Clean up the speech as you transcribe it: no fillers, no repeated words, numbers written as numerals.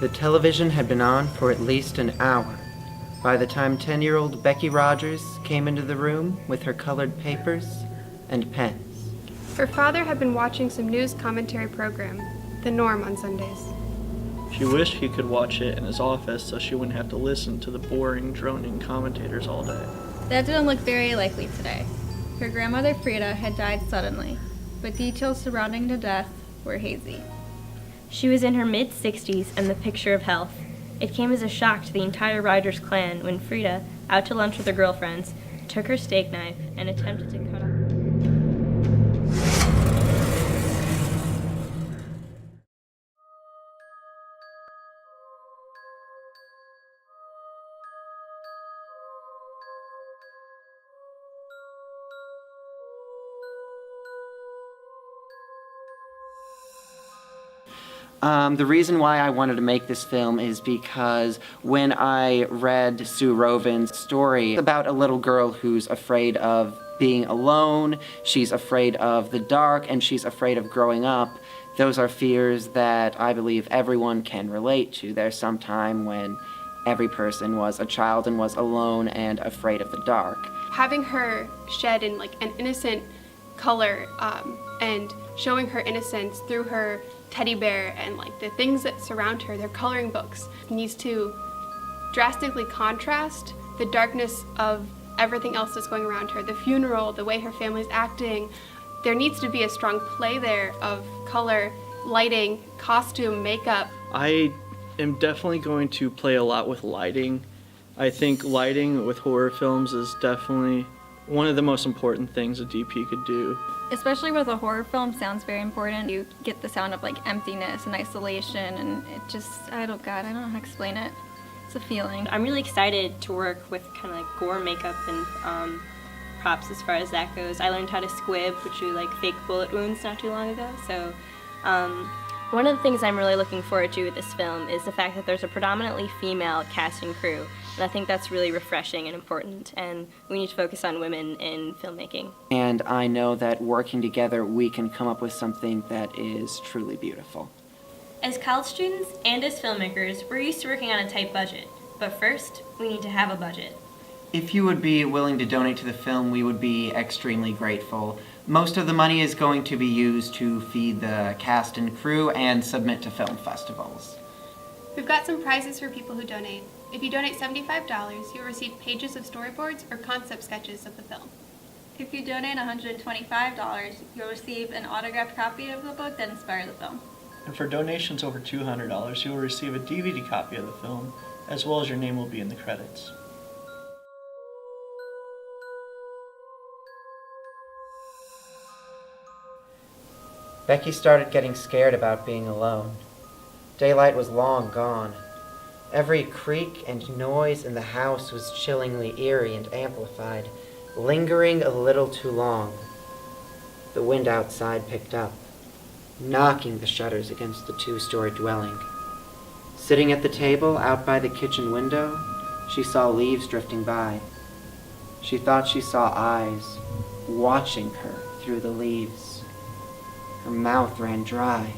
The television had been on for at least an hour by the time 10-year-old Becky Rogers came into the room with her colored papers and pens. Her father had been watching some news commentary program, The Norm, on Sundays. She wished he could watch it in his office so she wouldn't have to listen to the boring, droning commentators all day. That didn't look very likely today. Her grandmother Frida had died suddenly, but details surrounding the death were hazy. She was in her mid-60s and the picture of health. It came as a shock to the entire Rogers clan when Frida, out to lunch with her girlfriends, took her steak knife and attempted to cut off. The reason why I wanted to make this film is because when I read Sue Roven's story about a little girl who's afraid of being alone, she's afraid of the dark, and she's afraid of growing up, those are fears that I believe everyone can relate to. There's some time when every person was a child and was alone and afraid of the dark. Having her shed in an innocent color and showing her innocence through her teddy bear and the things that surround her, their coloring books, needs to drastically contrast the darkness of everything else that's going around her, the funeral, the way her family's acting. There needs to be a strong play there of color, lighting, costume, makeup. I am definitely going to play a lot with lighting. I think lighting with horror films is definitely one of the most important things a DP could do. Especially with a horror film, sound's very important. You get the sound of emptiness and isolation, and it just, I don't know how to explain it. It's a feeling. I'm really excited to work with kind of gore makeup and props as far as that goes. I learned how to squib, which are fake bullet wounds, not too long ago. So one of the things I'm really looking forward to with this film is the fact that there's a predominantly female cast and crew. And I think that's really refreshing and important, and we need to focus on women in filmmaking. And I know that working together, we can come up with something that is truly beautiful. As college students and as filmmakers, we're used to working on a tight budget. But first, we need to have a budget. If you would be willing to donate to the film, we would be extremely grateful. Most of the money is going to be used to feed the cast and crew and submit to film festivals. We've got some prizes for people who donate. If you donate $75, you'll receive pages of storyboards or concept sketches of the film. If you donate $125, you'll receive an autographed copy of the book that inspired the film. And for donations over $200, you will receive a DVD copy of the film, as well as your name will be in the credits. Becky started getting scared about being alone. Daylight was long gone. Every creak and noise in the house was chillingly eerie and amplified, lingering a little too long. The wind outside picked up, knocking the shutters against the two-story dwelling. Sitting at the table out by the kitchen window, she saw leaves drifting by. She thought she saw eyes watching her through the leaves. Her mouth ran dry.